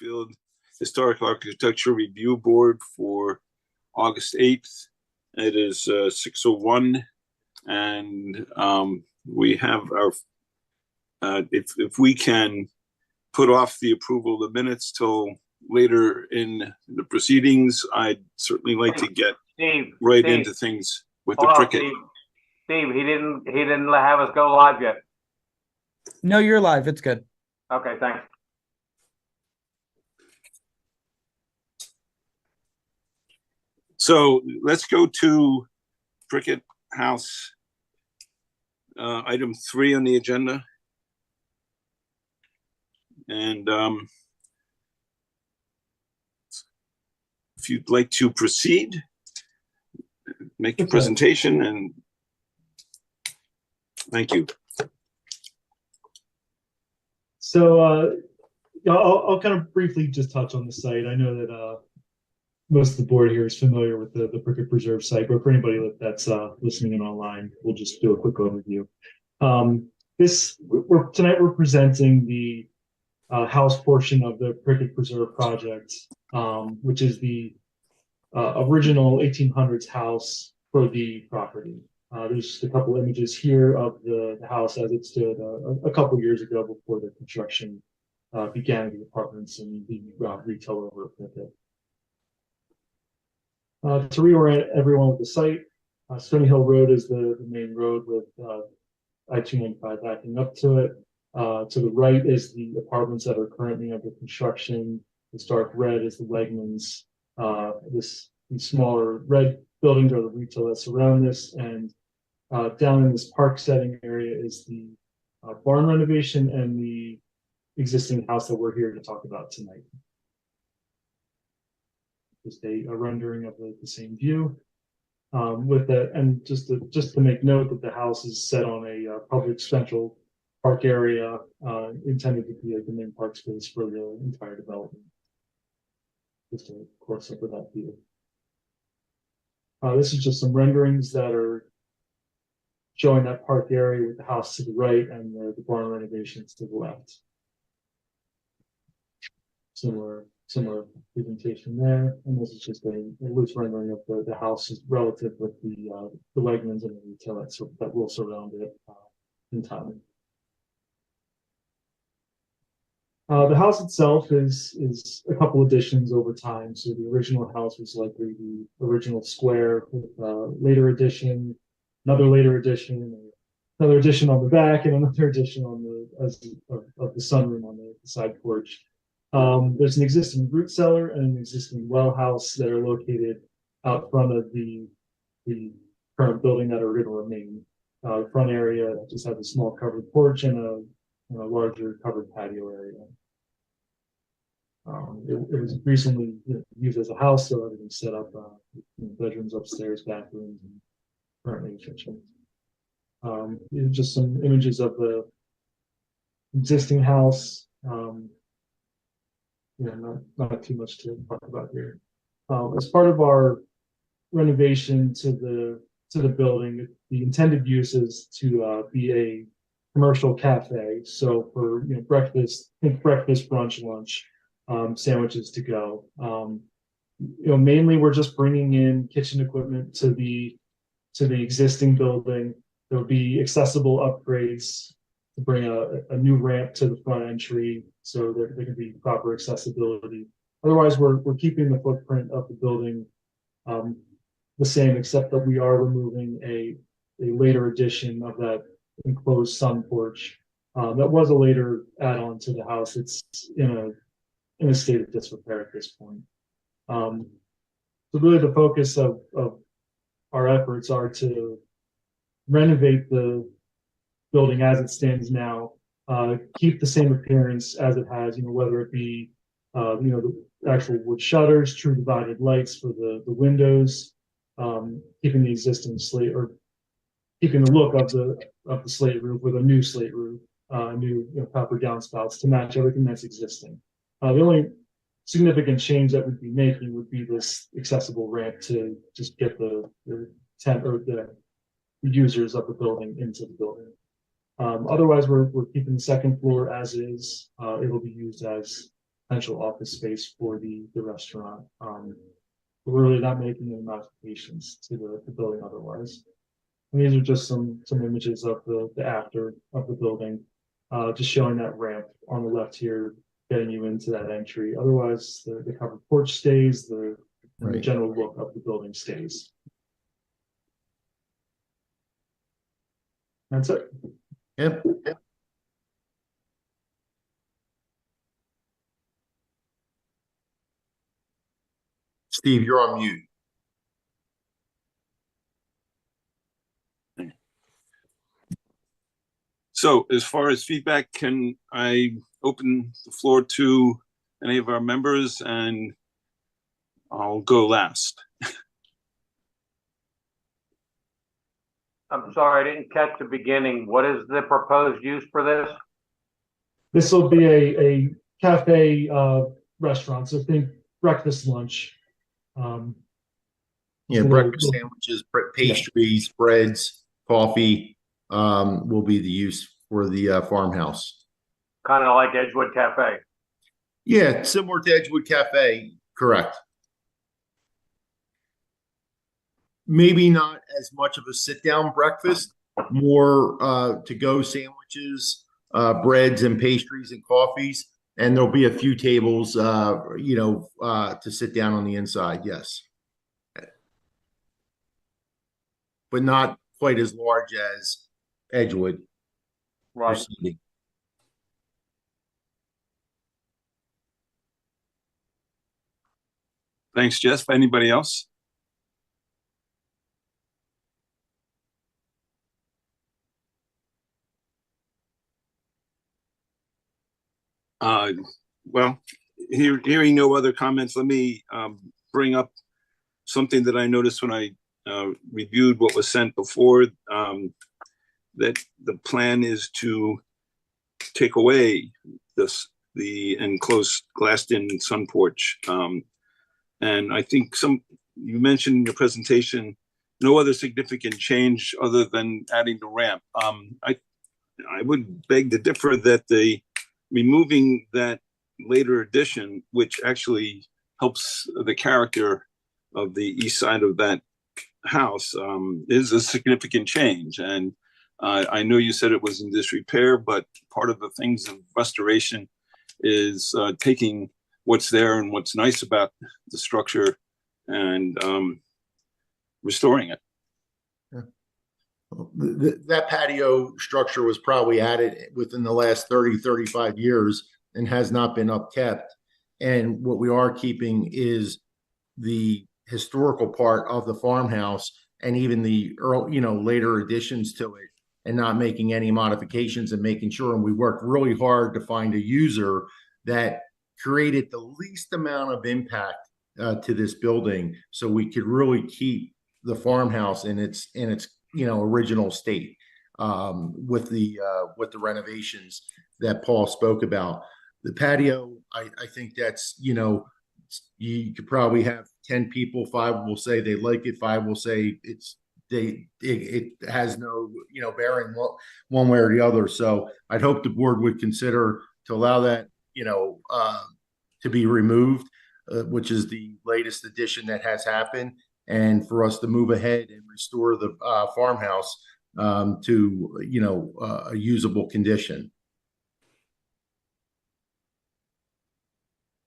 Makefield Historic Architecture Review Board for August 8th. It is 6:01, and we have our, if we can put off the approval of the minutes till later in the proceedings, I'd certainly like to get Steve, into things with the cricket. Steve, he didn't have us go live yet. No, you're live. It's good. Okay, thanks. So let's go to Cricket House, item 3 on the agenda. And if you'd like to proceed, make your presentation, and thank you. So I'll kind of briefly just touch on the site. I know that most of the board here is familiar with the Prickett Preserve site, but for anybody that's listening in online, we'll just do a quick overview. Tonight we're presenting the house portion of the Prickett Preserve project, which is the original 1800s house for the property. There's just a couple images here of the house as it stood a couple years ago before the construction began of the apartments and the retail over at Prickett. To reorient everyone with the site, Stony Hill Road is the main road with I-295 backing up to it. To the right is the apartments that are currently under construction. This dark red is the Wegmans. These smaller red buildings are the retail that surround this, and down in this park setting area is the barn renovation and the existing house that we're here to talk about tonight. Just a rendering of the same view. With that, and just to make note that the house is set on a public central park area intended to be like the main park space for the entire development. Just a close up of that view. This is just some renderings that are showing that park area with the house to the right and the barn renovations to the left. Similar presentation there, and this is just a loose rendering of the house relative with the Wegmans and the retail that will surround it in time. The house itself is a couple additions over time. So the original house was likely the original square with later addition, another later addition, another addition on the back, and another addition on of the sunroom on the side porch. There's an existing root cellar and an existing well house that are located out front of the current building that are going to remain. The front area just has a small covered porch and a larger covered patio area. It was recently used as a house, so everything's set up, bedrooms upstairs, bathrooms, and currently a kitchen. Just some images of the existing house. Not too much to talk about here. As part of our renovation to the building, the intended use is to be a commercial cafe. So for breakfast, brunch, lunch, sandwiches to go. Mainly we're just bringing in kitchen equipment to the existing building. There'll be accessible upgrades to bring a new ramp to the front entry, so there can be proper accessibility. Otherwise, we're keeping the footprint of the building the same, except that we are removing a later addition of that enclosed sun porch. That was a later add-on to the house. It's in a state of disrepair at this point. So really the focus of our efforts are to renovate the building as it stands now, keep the same appearance as it has, whether it be the actual wood shutters, true divided lights for the windows, keeping the existing slate, or keeping the look of the slate roof with a new slate roof, new copper downspouts to match everything that's existing. The only significant change that we'd be making would be this accessible ramp to just get the users of the building into the building. Otherwise, we're keeping the second floor as is. It will be used as potential office space for the restaurant. We're really not making any modifications to the building otherwise. And these are just some images of the after of the building, just showing that ramp on the left here, getting you into that entry. Otherwise, the covered porch stays, and the Right. general look of the building stays. That's it. Yep. Steve, you're on mute. So as far as feedback, can I open the floor to any of our members, and I'll go last. I'm sorry, I didn't catch the beginning. What is the proposed use for this? This will be a cafe restaurant. So think breakfast, lunch. Yeah, So breakfast we'll- sandwiches, pastries, breads, coffee, will be the use for the farmhouse. Kind of like Edgewood Cafe. Yeah, similar to Edgewood Cafe, correct. Maybe not as much of a sit-down breakfast, more to-go sandwiches, breads and pastries and coffees, and there'll be a few tables, to sit down on the inside, yes. But not quite as large as Edgewood for Right. seating. Thanks, Jeff. Anybody else? Well, hearing no other comments, let me bring up something that I noticed when I reviewed what was sent before, that the plan is to take away the enclosed glassed-in sun porch. And I think you mentioned in your presentation, no other significant change other than adding the ramp. I would beg to differ that removing that later addition, which actually helps the character of the east side of that house, is a significant change. And I know you said it was in disrepair, but part of the things of restoration is taking what's there and what's nice about the structure and restoring it. That patio structure was probably added within the last 30, 35 years and has not been upkept. And what we are keeping is the historical part of the farmhouse and even the early, later additions to it, and not making any modifications and making sure. And we worked really hard to find a user that created the least amount of impact to this building, so we could really keep the farmhouse in its original state, with the renovations that Paul spoke about. The patio, I think that's, you could probably have 10 people, 5 will say they like it, 5 will say it has no bearing one way or the other. So I'd hope the board would consider to allow that to be removed, which is the latest addition that has happened, and for us to move ahead and restore the farmhouse to a usable condition.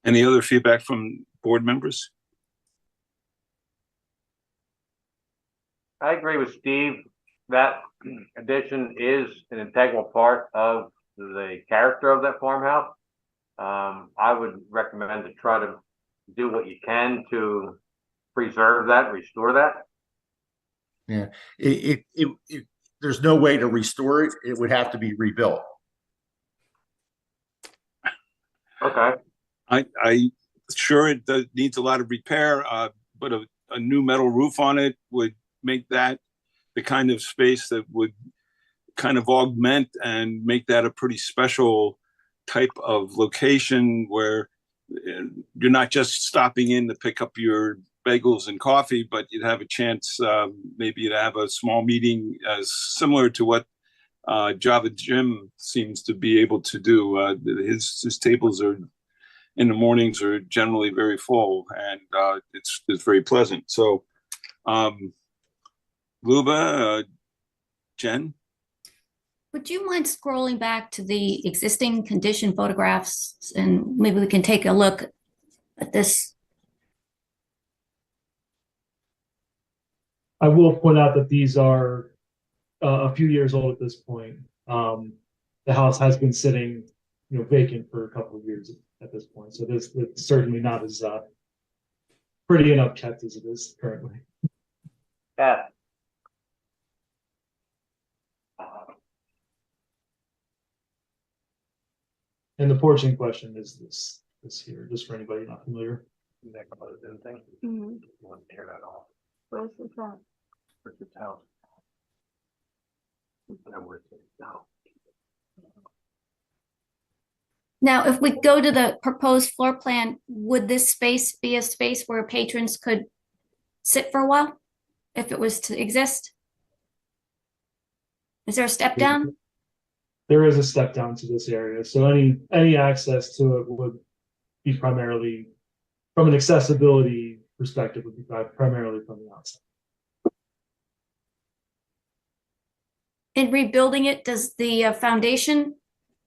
Any other feedback from board members? I agree with Steve. That addition is an integral part of the character of that farmhouse. I would recommend to try to do what you can to preserve that, restore that. Yeah, there's no way to restore it. It would have to be rebuilt. Okay. I sure it needs a lot of repair, but a new metal roof on it would make that the kind of space that would kind of augment and make that a pretty special type of location where you're not just stopping in to pick up your bagels and coffee, but you'd have a chance maybe to have a small meeting similar to what Java Jim seems to be able to do. His tables are in the mornings are generally very full, and it's very pleasant. So, Luba, Jen? Would you mind scrolling back to the existing condition photographs and maybe we can take a look at this? I will point out that these are a few years old at this point. The house has been sitting, vacant for a couple of years at this point. So this it's certainly not as pretty and upkept as it is currently. Yeah. And the porch in question is this here, just for anybody not familiar. Next about the thing. Mhm. You want to tear that off. Where's the front? Where's the house? And where's it now? Now, if we go to the proposed floor plan, would this space be a space where patrons could sit for a while? If it was to exist? Is there a step down? There is a step down to this area, so any access to it would be primarily, from an accessibility perspective, would be primarily from the outside. In rebuilding it, does the foundation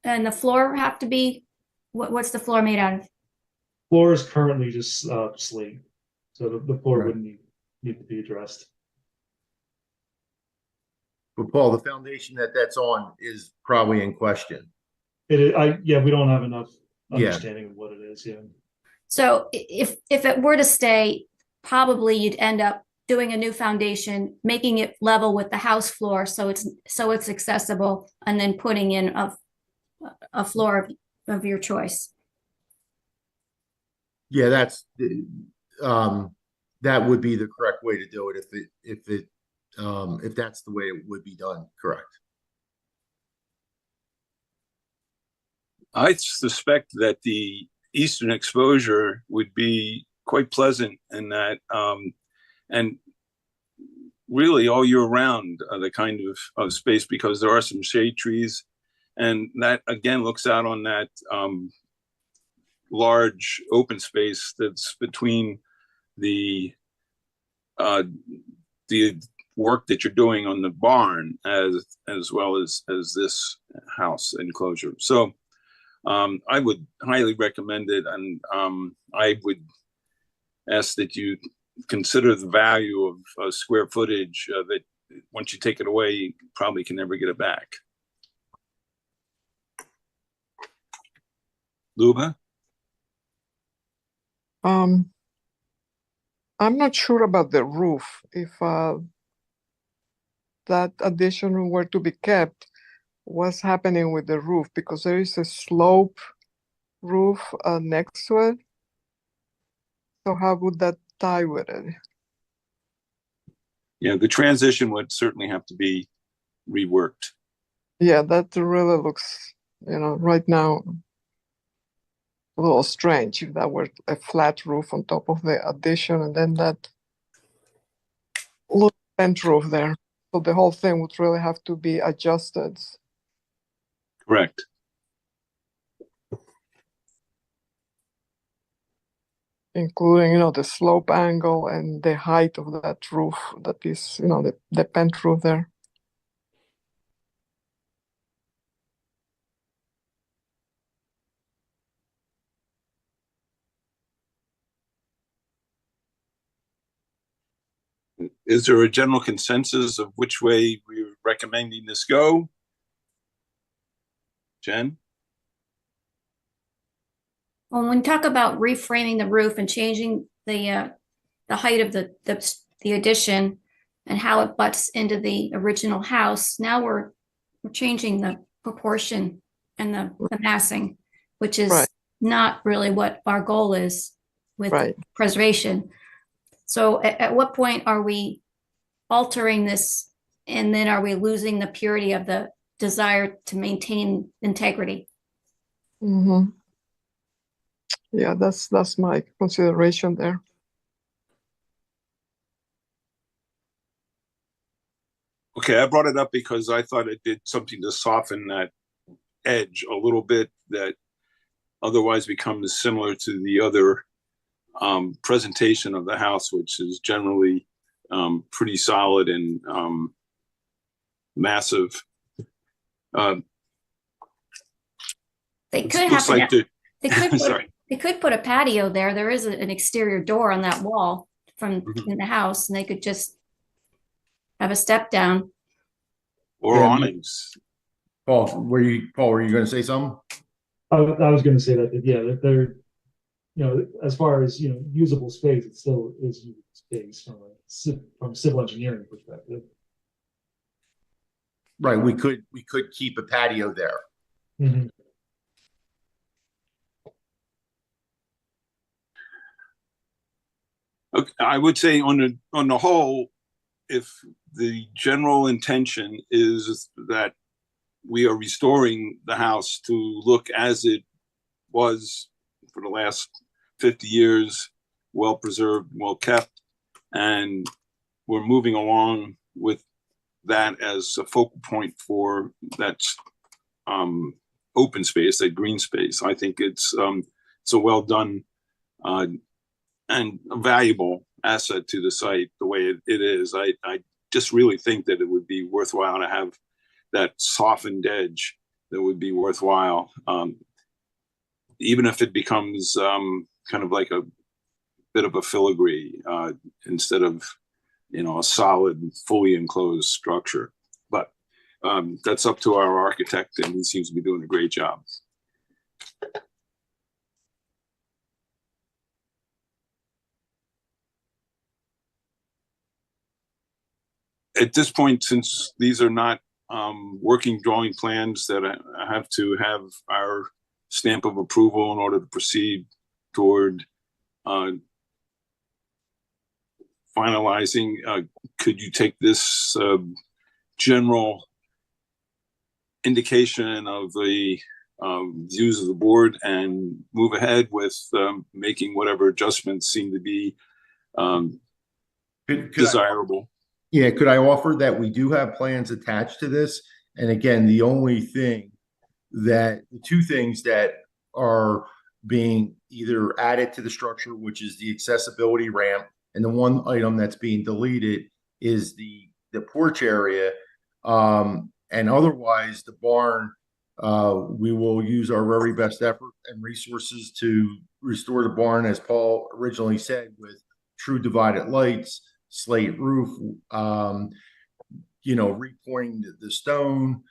and the floor have to be, what's the floor made out of? Floor is currently just slate, so the floor Right. wouldn't need to be addressed. But Paul, the foundation that's on is probably in question. Yeah, we don't have enough Yeah. understanding of what it is. Yeah. So if it were to stay, probably you'd end up doing a new foundation, making it level with the house floor so it's accessible, and then putting in a floor of your choice. Yeah, that would be the correct way to do it if that's the way it would be done, correct? I suspect that the eastern exposure would be quite pleasant, and that and really all year round the kind of space, because there are some shade trees, and that again looks out on that large open space that's between the work that you're doing on the barn as well as this house enclosure. So I would highly recommend it, and I would ask that you consider the value of square footage that once you take it away, you probably can never get it back. Luba? I'm not sure about the roof. If that addition were to be kept, what's happening with the roof? Because there is a slope roof next to it. So how would that tie with it? Yeah, the transition would certainly have to be reworked. Yeah, that really looks, right now a little strange if that were a flat roof on top of the addition and then that little vent roof there. So the whole thing would really have to be adjusted. Correct. Including, the slope angle and the height of that roof that is, the pent roof there. Is there a general consensus of which way we're recommending this go? Jen? When we talk about reframing the roof and changing the height of the addition and how it butts into the original house, now we're changing the proportion and the massing, which is Right. not really what our goal is with Right. preservation. So at what point are we altering this, and then are we losing the purity of the desire to maintain integrity? Mm-hmm. Yeah, that's my consideration there. Okay, I brought it up because I thought it did something to soften that edge a little bit that otherwise becomes similar to the other presentation of the house, which is generally pretty solid and massive. They It could have, looks like they could put, sorry. they could put a patio there. There is an exterior door on that wall from Mhm. in the house, and they could just have a step down. Or Yeah. awnings. Paul, were you going to say something? I was going to say that, yeah, that they're, you know, as far as, you know, usable space, it still is usable space from a civil engineering perspective. Right, we could keep a patio there. Mhm. Okay, I would say on the whole, if the general intention is that we are restoring the house to look as it was for the last 50 years, well preserved, well kept, and we're moving along with that as a focal point for that open space, that green space. I think it's a well done and a valuable asset to the site the way it is. I just really think that it would be worthwhile to have that softened edge that would be worthwhile. Even if it becomes kind of like a bit of a filigree instead of, you know, a solid, fully enclosed structure. But that's up to our architect, and he seems to be doing a great job. At this point, since these are not working drawing plans that I have to have our stamp of approval in order to proceed toward finalizing, could you take this general indication of the views of the board and move ahead with making whatever adjustments seem to be desirable? Yeah, could I offer that we do have plans attached to this? And again, the two things that are being either added to the structure, which is the accessibility ramp, and the one item that's being deleted is the porch area. And otherwise, the barn, we will use our very best effort and resources to restore the barn, as Paul originally said, with true divided lights, slate roof, you know, repointing the stone,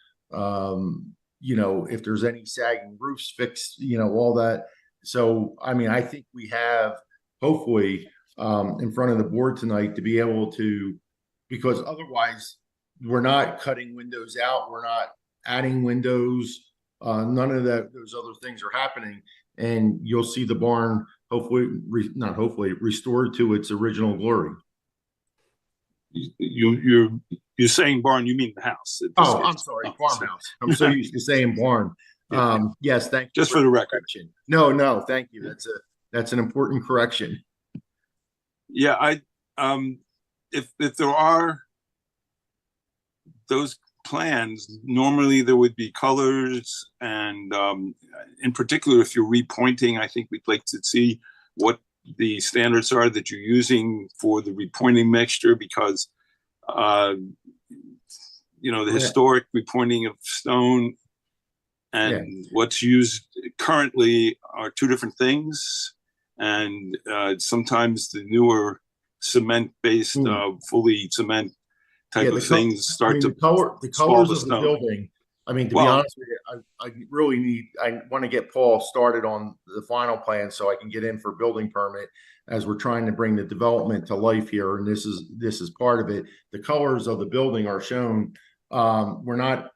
you know, if there's any sagging roofs fixed, you know, all that. So, I mean, I think we have hopefully in front of the board tonight to be able to, because otherwise we're not cutting windows out, we're not adding windows, none of those other things are happening, and you'll see the barn hopefully, not hopefully, restored to its original glory. You're saying barn, you mean the house? Oh, I'm sorry, farmhouse. I'm so used to saying barn. Yes, thank you. Just for the record. Correction. No, thank you. That's an important correction. Yeah, if there are those plans, normally there would be colors, and in particular, if you're repointing, I think we'd like to see what the standards are that you're using for the repointing mixture, because you know, the historic repointing of stone and what's used currently are two different things, and sometimes the newer cement-based, fully cement type of things start to the colors of the building. I mean, to be honest with you, I want to get Paul started on the final plan so I can get in for building permit, as we're trying to bring the development to life here. And this is part of it. The colors of the building are shown. We're not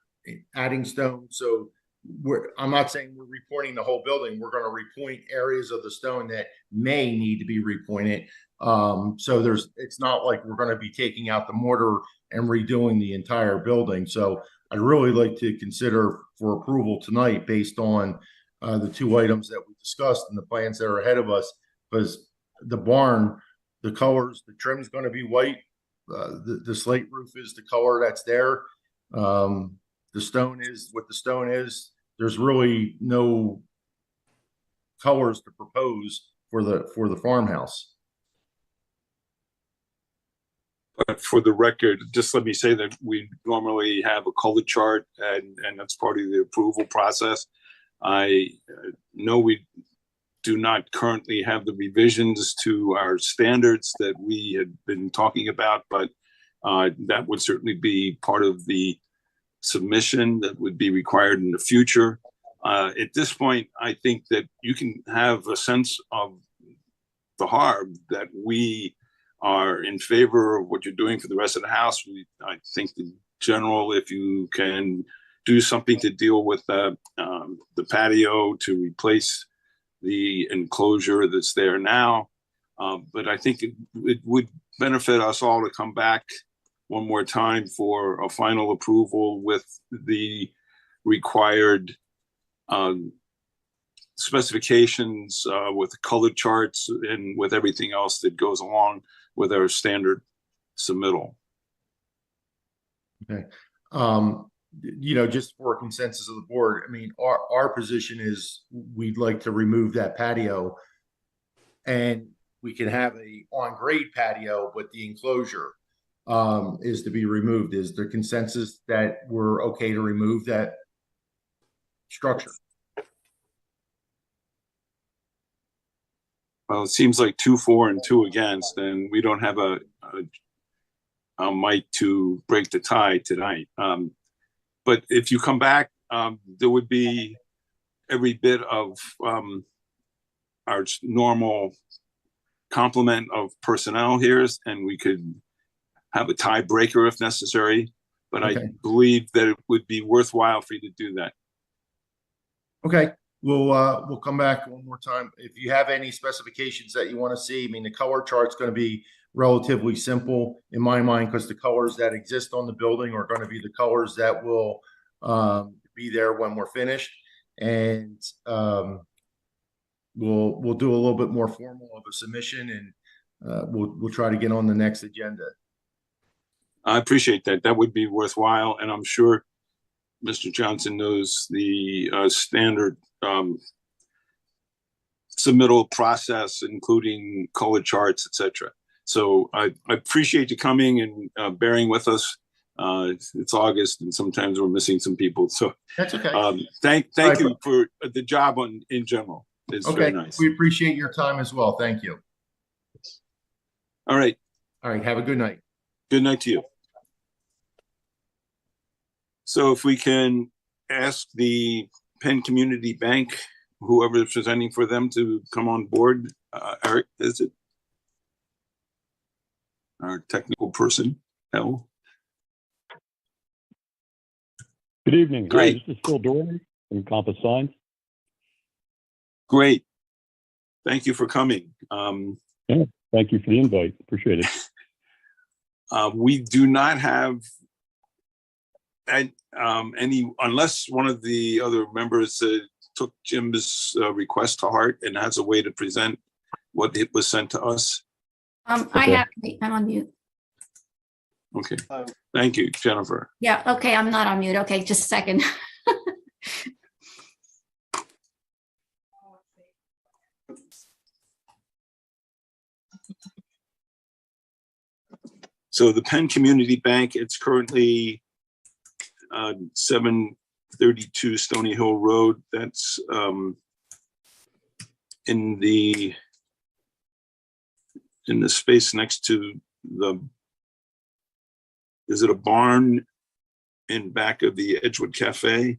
adding stone. So I'm not saying we're repointing the whole building. We're going to repoint areas of the stone that may need to be repointed. So it's not like we're going to be taking out the mortar and redoing the entire building. So I'd really like to consider for approval tonight, based on the two items that we discussed and the plans that are ahead of us, because the barn, the colors, the trim is going to be white. The slate roof is the color that's there. The stone is what the stone is. There's really no colors to propose for the farmhouse. But for the record, just let me say that we normally have a color chart, and that's part of the approval process. I know we do not currently have the revisions to our standards that we had been talking about, but that would certainly be part of the submission that would be required in the future. At this point, I think that you can have a sense of the harm that we are in favor of what you're doing for the rest of the house. I think in general, if you can do something to deal with the patio to replace the enclosure that's there now, but I think it would benefit us all to come back one more time for a final approval with the required specifications, with colored charts and with everything else that goes along with our standard submittal. Okay. Just for consensus of the board, I mean, our position is we'd like to remove that patio, and we can have a on-grade patio, but the enclosure is to be removed. Is there consensus that we're okay to remove that structure? Well, it seems like 2 for and 2 against, and we don't have a mic to break the tie tonight. But if you come back, there would be every bit of our normal complement of personnel here, and we could have a tiebreaker if necessary. But okay. I believe that it would be worthwhile for you to do that. Okay. We'll come back one more time. If you have any specifications that you want to see, I mean, the color chart's going to be relatively simple in my mind, because the colors that exist on the building are going to be the colors that will be there when we're finished. And we'll do a little bit more formal of a submission, and we'll try to get on the next agenda. I appreciate that. That would be worthwhile, and I'm sure Mr. Johnson knows the standard submittal process, including color charts, etc. So I appreciate you coming and bearing with us. It's August, and sometimes we're missing some people. So that's okay. Thank you for the job in general. It's okay. Very nice. We appreciate your time as well. Thank you. All right. All right. Have a good night. Good night to you. So if we can ask the Penn Community Bank, whoever is presenting for them, to come on board. Eric, is it? Our technical person, L. Good evening. Great. Hi, this is Phil Doran from Compass Signs. Great. Thank you for coming. Yeah, thank you for the invite. Appreciate it. We do not have any, unless one of the other members took Jim's request to heart and has a way to present what it was sent to us. Okay. I'm on mute. Okay. Thank you, Jennifer. Yeah. Okay. I'm not on mute. Okay. Just a second. So the Penn Community Bank, it's currently 732 Stony Hill Road. That's in the space next to the, is it a barn in back of the Edgewood Cafe?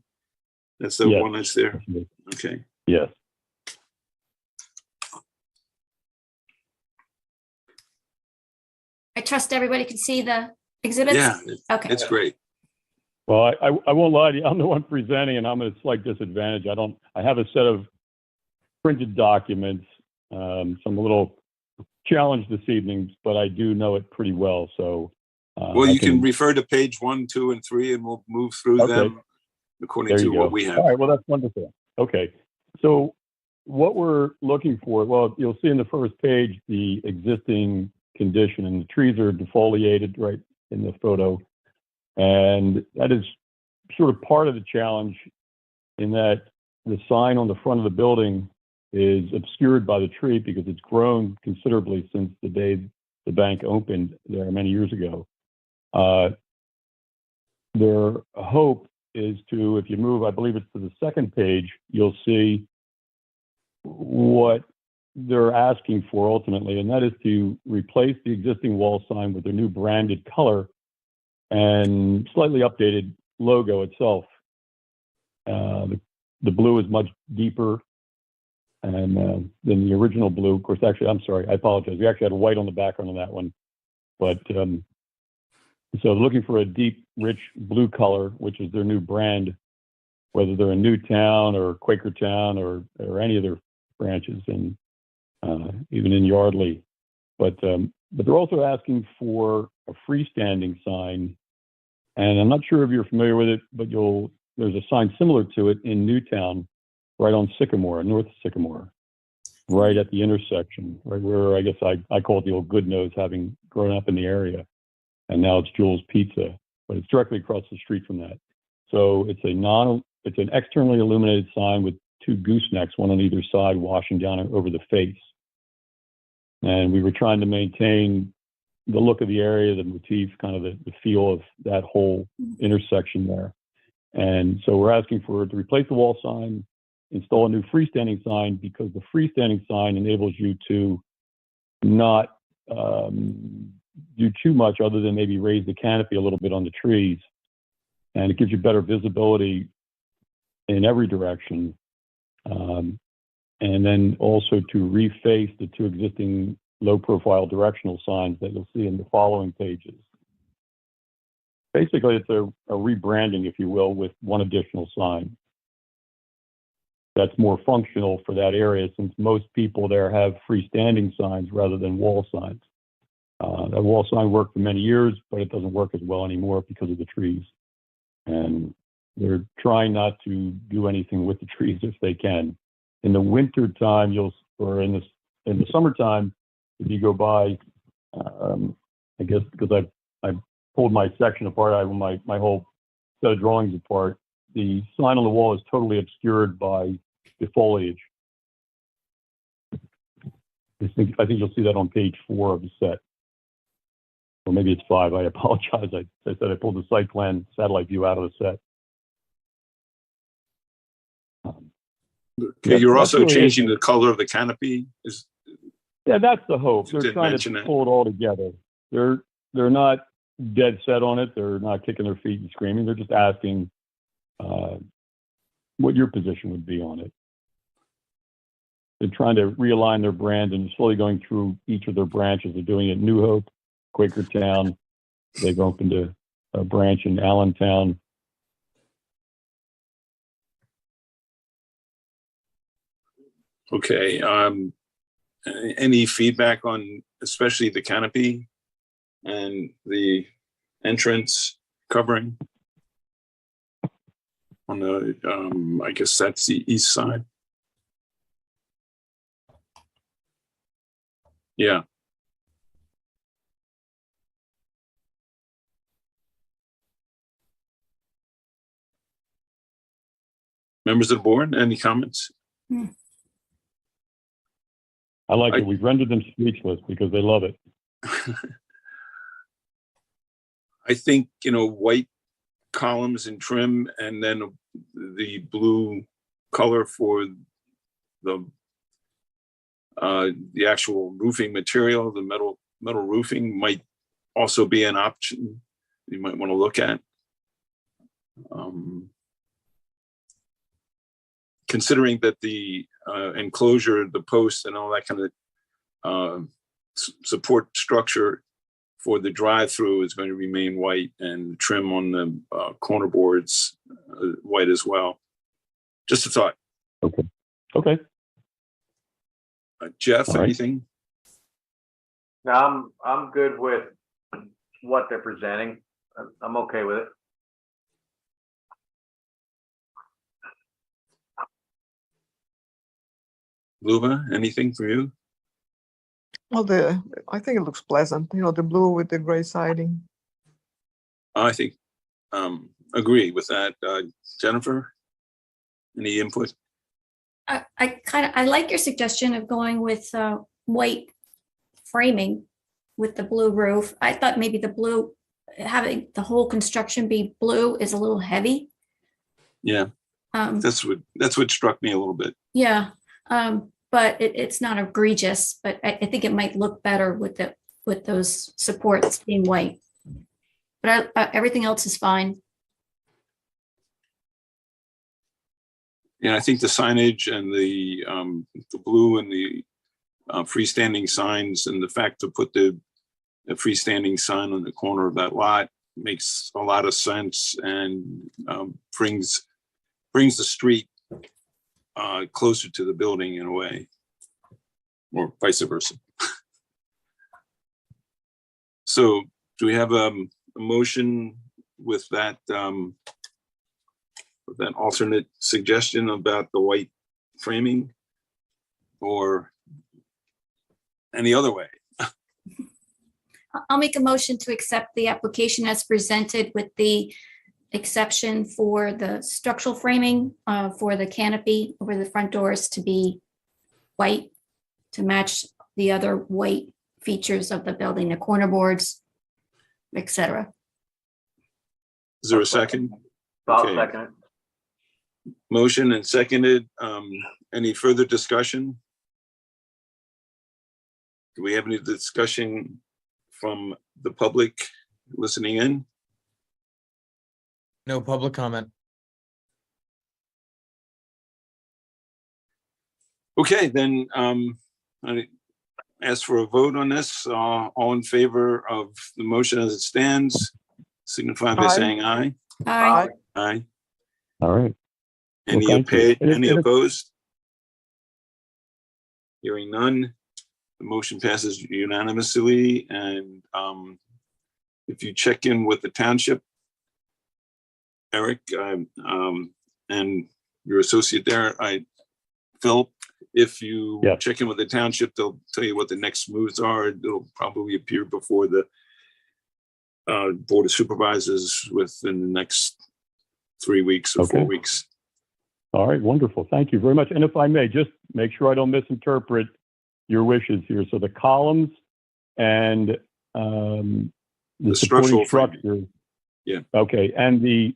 That's the one that's there. Okay. Yes. I trust everybody can see the exhibits. Yeah. Okay. It's great. Well, I won't lie to you. I'm the one presenting, and I'm at a slight disadvantage. I have a set of printed documents. So I'm a little challenged this evening, but I do know it pretty well. So, well, you can refer to page 1, 2, and 3, and we'll move through them according to what we have. All right. Well, that's wonderful. Okay. So what we're looking for, well, you'll see in the first page the existing condition, and the trees are defoliated right in the photo. And that is sort of part of the challenge, in that the sign on the front of the building is obscured by the tree because it's grown considerably since the day the bank opened there many years ago. Their hope is to, if you move, I believe it's to the second page, you'll see what they're asking for ultimately, and that is to replace the existing wall sign with a new branded color and slightly updated logo itself. The blue is much deeper and than the original blue. Of course, actually, I'm sorry, I apologize. We actually had white on the background on that one, but so looking for a deep, rich blue color, which is their new brand, whether they're in Newtown or Quakertown or any of their branches, and even in Yardley. But they're also asking for a freestanding sign, and I'm not sure if you're familiar with it, but there's a sign similar to it in Newtown, right on Sycamore, north of Sycamore, right at the intersection, right where I guess I call it the old Good Nose, having grown up in the area, and now it's Jewel's Pizza, but it's directly across the street from that. So it's an externally illuminated sign with two goosenecks, one on either side, washing down over the face. And we were trying to maintain the look of the area, the motif, kind of the feel of that whole intersection there. And so we're asking to replace the wall sign, install a new freestanding sign, because the freestanding sign enables you to not do too much other than maybe raise the canopy a little bit on the trees. And it gives you better visibility in every direction. And then also to reface the two existing low-profile directional signs that you'll see in the following pages. Basically, it's a rebranding, if you will, with one additional sign that's more functional for that area, since most people there have freestanding signs rather than wall signs. That wall sign worked for many years, but it doesn't work as well anymore because of the trees. And they're trying not to do anything with the trees if they can. In the winter time, or in the summertime, if you go by, I guess because I pulled my section apart, my whole set of drawings apart, the sign on the wall is totally obscured by the foliage. I think you'll see that on page 4 of the set. Or maybe it's 5, I apologize. I said I pulled the site plan satellite view out of the set. Okay, you're also changing the color of the canopy? Yeah, that's the hope. You They're did trying mention to that. pull it all together. They're not dead set on it. They're not kicking their feet and screaming. They're just asking what your position would be on it. They're trying to realign their brand and slowly going through each of their branches. They're doing it in New Hope, Quakertown. They've opened a branch in Allentown. Okay, any feedback on especially the canopy and the entrance covering on the, I guess that's the east side. Yeah. Members of the board, any comments? I like it. We've rendered them speechless because they love it. I think, white columns and trim, and then the blue color for the actual roofing material, the metal roofing might also be an option you might want to look at. Considering that the enclosure, the posts and all that kind of support structure for the drive-through is going to remain white, and trim on the corner boards white as well. Just a thought. Okay. Jeff, All right. anything? No, I'm good with what they're presenting. I'm okay with it. Luba, anything for you? Well, I think it looks pleasant. The blue with the gray siding. I think agree with that. Jennifer, any input? I like your suggestion of going with white framing with the blue roof. I thought maybe the blue, having the whole construction be blue is a little heavy. Yeah, that's what struck me a little bit. Yeah, but it's not egregious, but I think it might look better with those supports being white. But everything else is fine. Yeah, I think the signage and the blue and the freestanding signs, and the fact to put the freestanding sign on the corner of that lot makes a lot of sense, and brings the street closer to the building in a way, or vice versa. So do we have a motion with that alternate suggestion about the white framing, or any other way? I'll make a motion to accept the application as presented with the exception for the structural framing for the canopy over the front doors to be white to match the other white features of the building, the corner boards, etc. Is there a second? I'll Okay. second it. Motion and seconded. Any further discussion? Do we have any discussion from the public listening in? No public comment. Okay, then I ask for a vote on this. All in favor of the motion as it stands, signify by Aye. saying aye. Aye. Aye. All right. Any thank you. any And if- opposed? Hearing none, the motion passes unanimously. And if you check in with the township, Eric, and your associate there, Phil, if you Yeah. check in with the township, they'll tell you what the next moves are. It'll probably appear before the Board of Supervisors within the next 3 weeks or 4 Okay. weeks. All right, wonderful. Thank you very much. And if I may, just make sure I don't misinterpret your wishes here. So the columns and the structural supporting framing. structure. Yeah. Okay, and the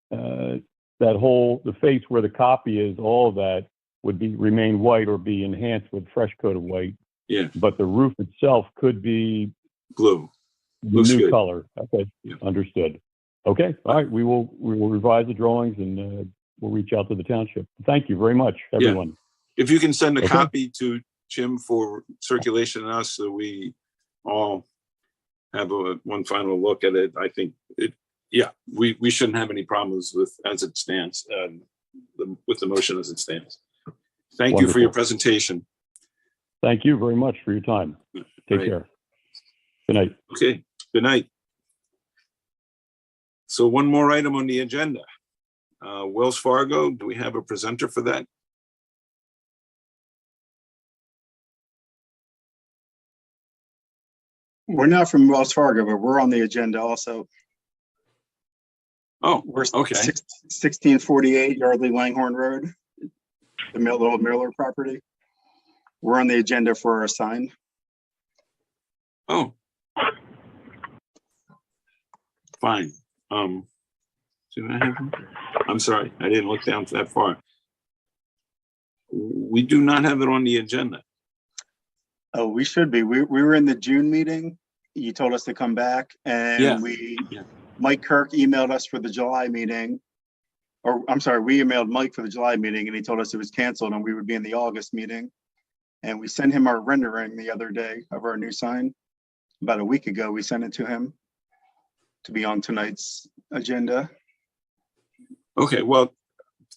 that whole, the face where the copy is, all of that would remain white or be enhanced with fresh coat of white. Yeah. But the roof itself could be Blue. the Looks new good. color. Okay, Yeah. understood. Okay, all right, we will revise the drawings and we'll reach out to the township. Thank you very much, everyone. If you can send a Okay. copy to Jim for circulation and us, so we all have one final look at it, I think we shouldn't have any problems with as it stands, with the motion as it stands. Thank you for your Wonderful. presentation. Thank you very much for your time. Take Right. care. Good night. Okay, good night. So one more item on the agenda. Wells Fargo, do we have a presenter for that? We're not from Wells Fargo, but we're on the agenda also. Oh, We're okay. 1648 Yardley Langhorne Road, the little Miller property. We're on the agenda for our sign. Oh. Fine. Do I have? I'm sorry, I didn't look down that far. We do not have it on the agenda. Oh, we should be. We were in the June meeting. You told us to come back Yeah. and Yeah. Mike Kirk emailed us for the July meeting. Or I'm sorry, we emailed Mike for the July meeting and he told us it was canceled and we would be in the August meeting. And we sent him our rendering the other day of our new sign. About a week ago, we sent it to him to be on tonight's agenda. Okay, well,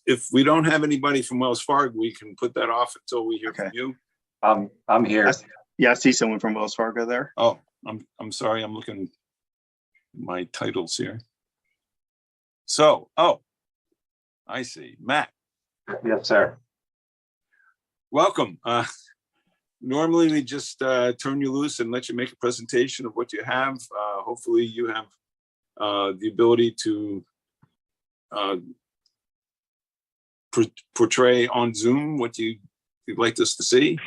if we don't have anybody from Wells Fargo, we can put that off until we hear from Okay. you. I'm here. Yeah, I see someone from Wells Fargo there. Oh, I'm sorry, I'm looking at my titles here. So, I see, Matt, Yes, sir. welcome. Normally we just turn you loose and let you make a presentation of what you have. Hopefully you have the ability to portray on Zoom what you'd like us to see?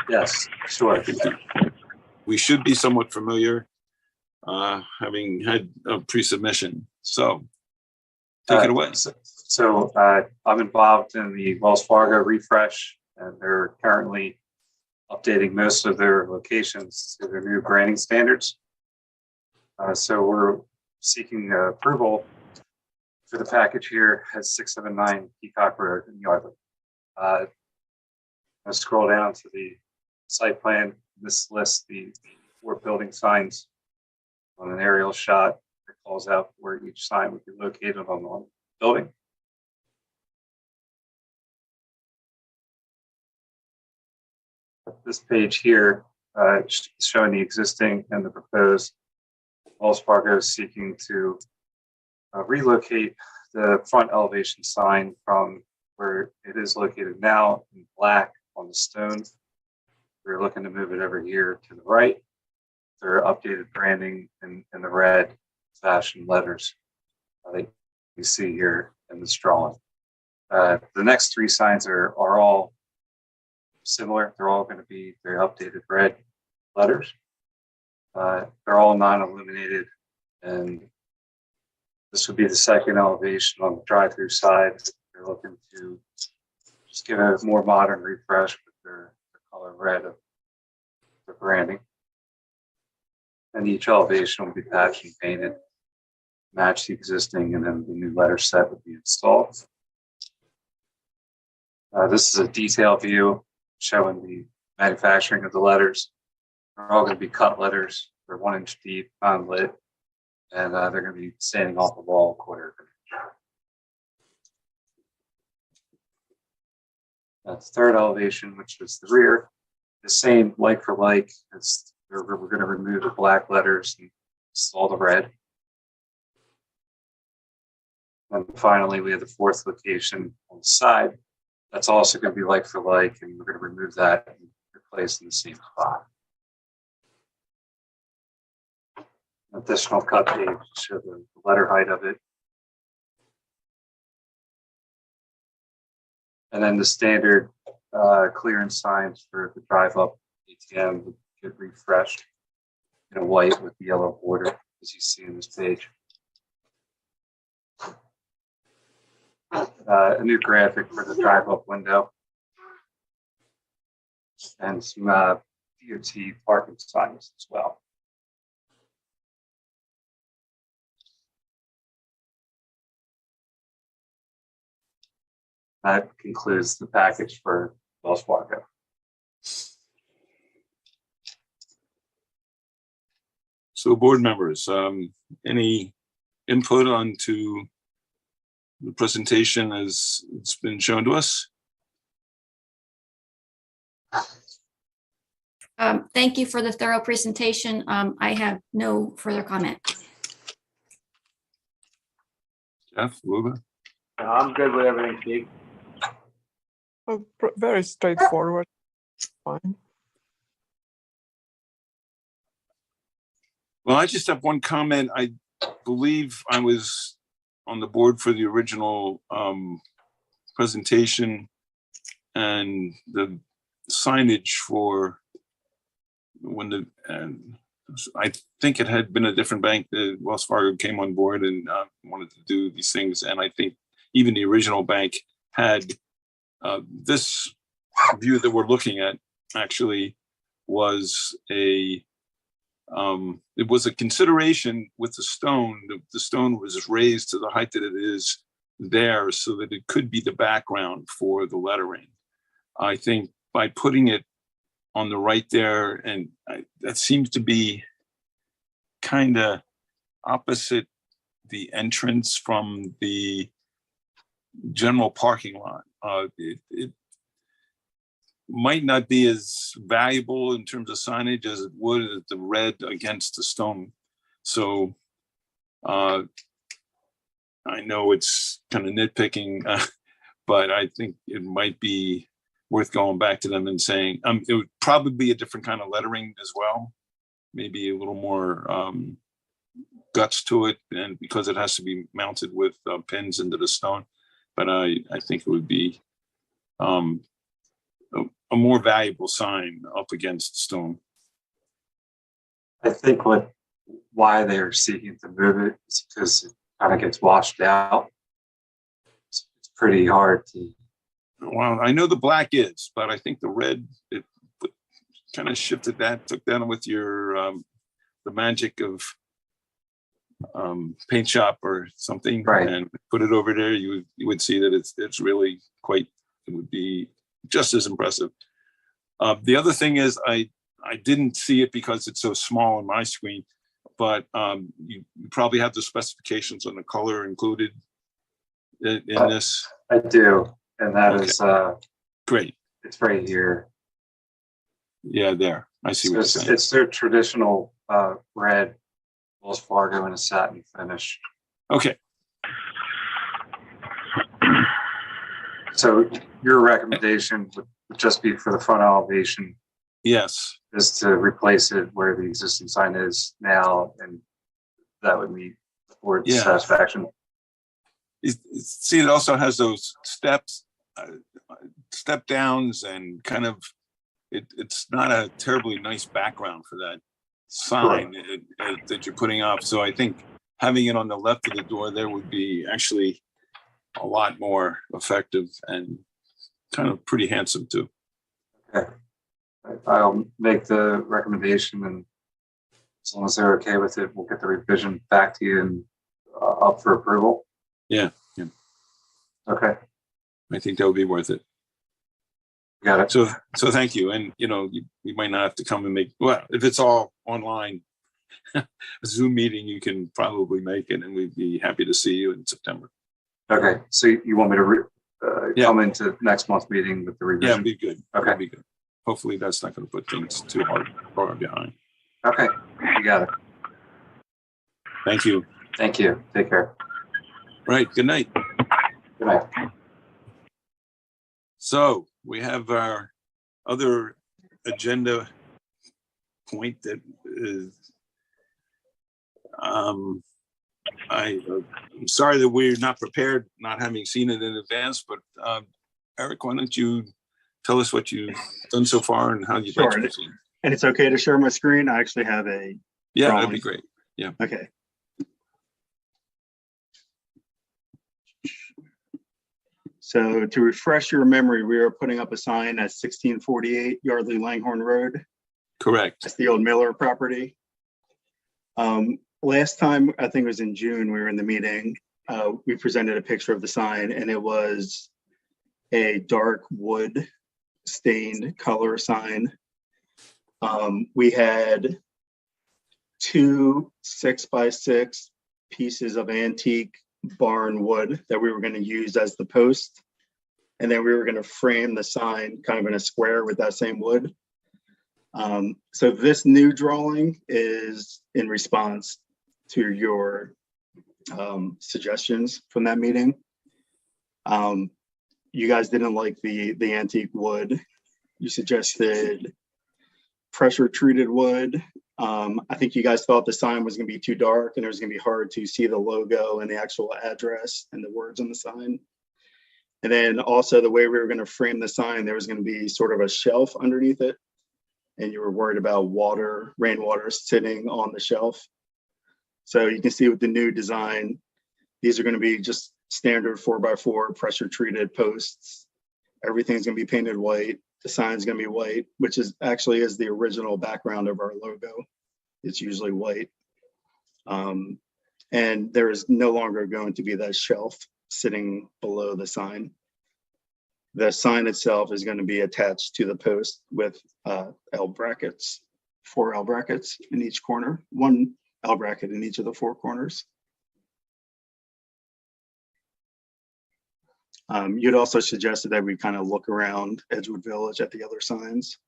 Yes, sure. We should be somewhat familiar, having had a pre-submission. So take it away. So I'm involved in the Wells Fargo refresh, and they're currently updating most of their locations to their new granting standards. So we're seeking approval for the package here at 679 Peacock Road in Yardley. I scroll down to the site plan. This lists the 4 building signs on an aerial shot that calls out where each sign would be located on the building. This page here is showing the existing and the proposed. Wells Fargo is seeking to relocate the front elevation sign from where it is located now in black on the stone. We're looking to move it over here to the right. Their updated branding in the red fashion letters that you see here in this drawing. The next 3 signs are all similar. They're all going to be their updated red letters. They're all non-illuminated, and this would be the second elevation on the drive-through side. They're looking to just give a more modern refresh with their color red of the branding. And each elevation will be patched and painted, match the existing, and then the new letter set would be installed. This is a detailed view showing the manufacturing of the letters. They're all going to be cut letters. They're 1 inch deep, non-lit, and they're going to be standing off the wall 1/4 inch. That's third elevation, which is the rear. The same like for like. We're going to remove the black letters and install the red. And finally, we have the 4th location on the side. That's also going to be like for like, and we're going to remove that and replace in the same spot. Additional cut page to show the letter height of it. And then the standard clearance signs for the drive up ATM would get refreshed in white with the yellow border, as you see in this page. A new graphic for the drive up window, and some DOT parking signs as well. That concludes the package for Wells Fargo. So board members, any input onto the presentation as it's been shown to us? Thank you for the thorough presentation. I have no further comment. Jeff, Luba? I'm good with everything, Steve. Very straightforward. Fine. Well, I just have one comment. I believe I was on the board for the original presentation, and the signage for when I think it had been a different bank that Wells Fargo came on board and wanted to do these things. And I think even the original bank had this view that we're looking at actually was it was a consideration with the stone. The stone was raised to the height that it is there so that it could be the background for the lettering. I think by putting it on the right there, and that seems to be kind of opposite the entrance from the general parking lot. It might not be as valuable in terms of signage as it would at the red against the stone. So I know it's kind of nitpicking, but I think it might be worth going back to them and saying it would probably be a different kind of lettering as well, maybe a little more guts to it, and because it has to be mounted with pins into the stone. but I think it would be a more valuable sign up against stone. I think why they're seeking to move it is because it kind of gets washed out. It's pretty hard to. Well, I know the black is, but I think the red, it kind of shifted that, took that with your the magic of paint shop or something, Right. and put it over there. You would see that it's really quite. It would be just as impressive. The other thing is I didn't see it because it's so small on my screen, but you probably have the specifications on the color included in this. I do, and that Okay. is Great. it's right here. Yeah, there. I see So what you're it's, saying. it's their traditional red Wells Fargo in a satin finish. Okay. So your recommendation would just be for the front elevation Yes. is to replace it where the existing sign is now, and that would meet the board's Yeah. satisfaction. See, it also has those steps, step downs, and kind of it's not a terribly nice background for that sign that you're putting up. So I think having it on the left of the door there would be actually a lot more effective and kind of pretty handsome too. Okay. I'll make the recommendation, and as long as they're okay with it, we'll get the revision back to you and up for approval. Yeah. Okay, I think that would be worth it. got it. So thank you. And you might not have to come and make, well, if it's all online, a Zoom meeting, you can probably make it, and we'd be happy to see you in September. Okay, so you want me to Yeah. come into next month's meeting with the Yeah, revision? it'd be good. Okay. It'd be good. Hopefully that's not going to put things too far behind. Okay, you got it. Thank you. Thank you. Take care. Right. Good night. Good night. So we have our other agenda point that is, I'm sorry that we're not prepared, not having seen it in advance, but Eric, why don't you tell us what you've done so far and how you'd like to Sure. proceed? And it's okay to share my screen. I actually have a, Yeah, that'd drawing. be great. okay. So to refresh your memory, we are putting up a sign at 1648 Yardley Langhorne Road. Correct. That's the old Miller property. Last time, I think it was in June, we were in the meeting, we presented a picture of the sign, and it was a dark wood stained color sign. We had 2 6x6 pieces of antique barn wood that we were going to use as the post. And then we were going to frame the sign kind of in a square with that same wood. So this new drawing is in response to your suggestions from that meeting. You guys didn't like the antique wood. You suggested pressure treated wood. I think you guys thought the sign was going to be too dark and it was going to be hard to see the logo and the actual address and the words on the sign. And then also the way we were going to frame the sign, there was going to be sort of a shelf underneath it. And you were worried about rainwater sitting on the shelf. So you can see with the new design, these are going to be just standard 4x4 pressure treated posts. Everything's going to be painted white. The sign's going to be white, which is actually is the original background of our logo. It's usually white. And there is no longer going to be that shelf sitting below the sign. The sign itself is going to be attached to the post with L brackets, 4 L brackets in each corner, 1 L bracket in each of the 4 corners. You'd also suggested that we kind of look around Edgewood Village at the other signs,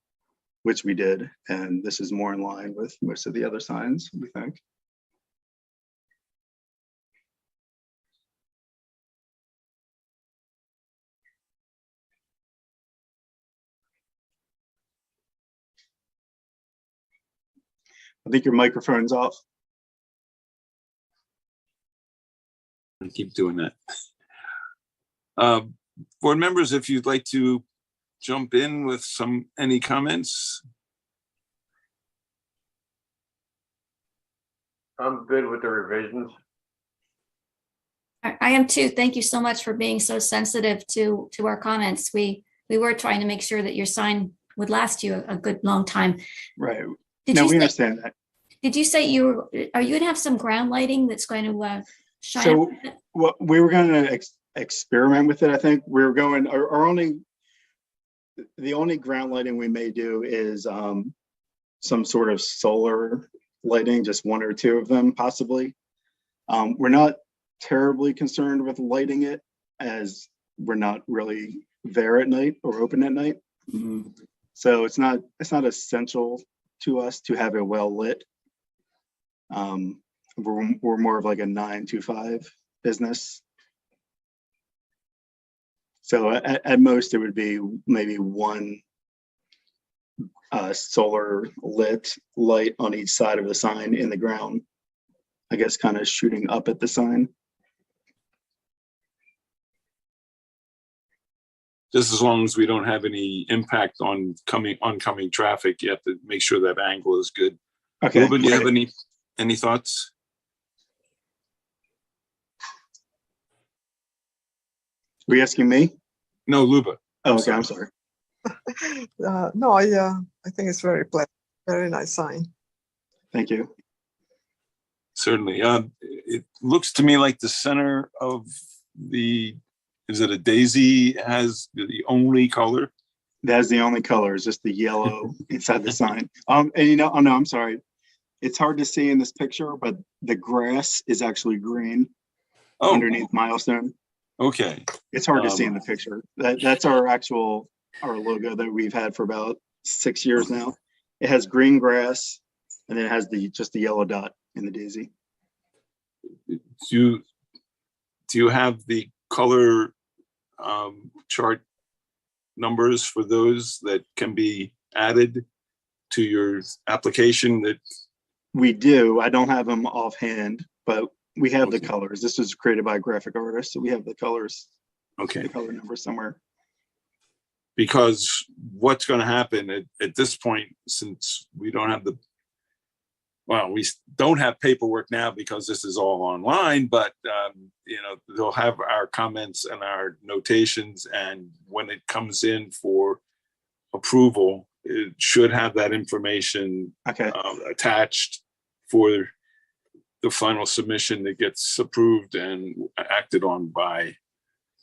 which we did. And this is more in line with most of the other signs, we think. I think your microphone's off. I keep doing that. Board members, if you'd like to jump in with any comments. I'm good with the revisions. I am too. Thank you so much for being so sensitive to our comments. We were trying to make sure that your sign would last you a good long time. Right. Did No, you we say, understand that. did you say are you gonna have some ground lighting that's going to shine? So up a bit? what we were going to experiment with it. I think we were going, the only ground lighting we may do is some sort of solar lighting, just one or two of them possibly. We're not terribly concerned with lighting it, as we're not really there at night or open at night. So it's not essential to us to have it well lit. We're more of like a 9 to 5 business. So at most it would be maybe one solar lit light on each side of the sign in the ground, I guess, kind of shooting up at the sign. Just as long as we don't have any impact on oncoming traffic, you have to make sure that angle is good. Okay. Ruben, do you have any thoughts? Were you asking me? No, Luba. Oh, okay, I'm sorry. No, I think it's very pleasant, very nice sign. Thank you. Certainly. It looks to me like the center of is it a daisy, has the only color? That's the only color, is just the yellow inside the sign. And oh no, I'm sorry. It's hard to see in this picture, but the grass is actually green underneath Milestone. Okay. It's hard to see in the picture. That's our logo that we've had for about 6 years now. It has green grass, and then it has just the yellow dot in the daisy. Do you have the color chart numbers for those that can be added to your application? That we do. I don't have them offhand, but we have the colors. This was created by a graphic artist, so we have the colors. Okay. The color number somewhere. Because what's going to happen at this point, since we don't have we don't have paperwork now because this is all online, but they'll have our comments and our notations, and when it comes in for approval, it should have that information attached for the final submission that gets approved and acted on by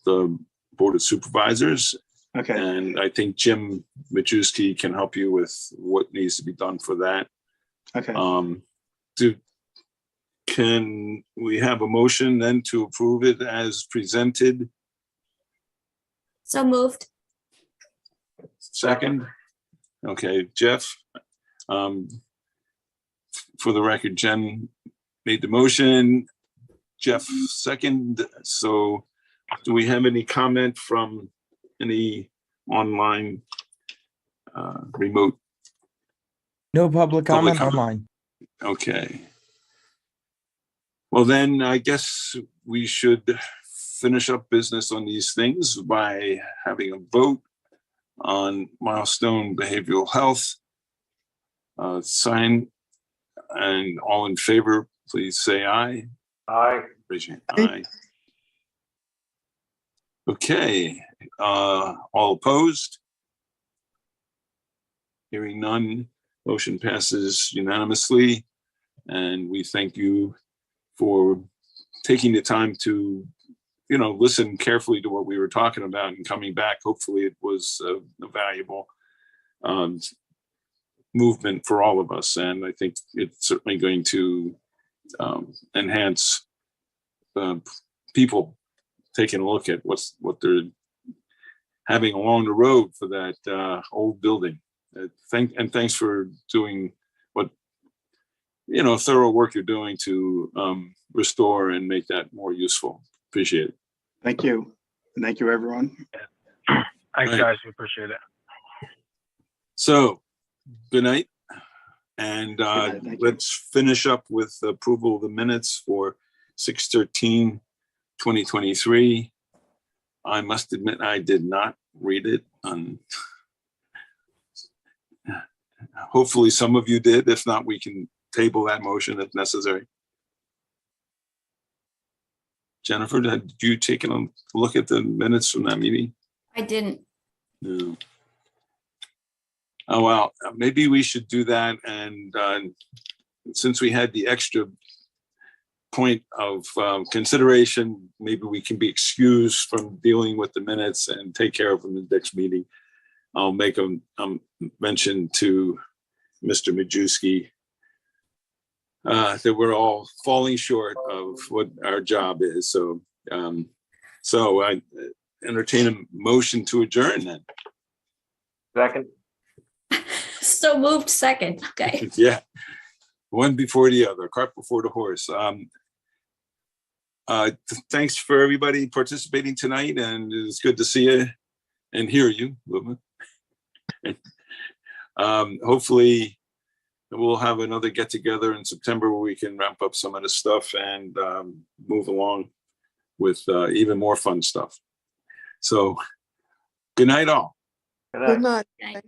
the Board of Supervisors. Okay. And I think Jim Majewski can help you with what needs to be done for that. Okay. Can we have a motion then to approve it as presented? So moved. Second? Okay, Jeff. For the record, Jen made the motion. Jeff second. So do we have any comment from any online remote? No public comment comment. online. Okay. Well, then I guess we should finish up business on these things by having a vote on Milestone Behavioral Health sign, and all in favor, please say aye. Aye. Raise your hand. Aye. Okay, all opposed? Hearing none, motion passes unanimously, and we thank you for taking the time to, listen carefully to what we were talking about and coming back. Hopefully it was a valuable movement for all of us, and I think it's certainly going to enhance people taking a look at what they're having along the road for that old building. Thanks for doing what thorough work you're doing to restore and make that more useful. Appreciate it. Thank you. And thank you, everyone. Thanks, guys. We appreciate it. So, good night. And night, thank you. let's finish up with approval of the minutes for 6/13/2023. I must admit, I did not read it. Hopefully some of you did. If not, we can table that motion if necessary. Jennifer, did you take a look at the minutes from that meeting? I didn't. No. Oh, well, maybe we should do that. And since we had the extra point of consideration, maybe we can be excused from dealing with the minutes and take care of them in the next meeting. I'll make a mention to Mr. Majewski that we're all falling short of what our job is. So, so I entertain a motion to adjourn then. Second, So moved second. Okay. Yeah, one before the other, cart before the horse. Thanks for everybody participating tonight, and it's good to see you and hear you, Luma. Hopefully we'll have another get together in September where we can ramp up some of the stuff and move along with even more fun stuff. So good night all. good night. Good night. Okay.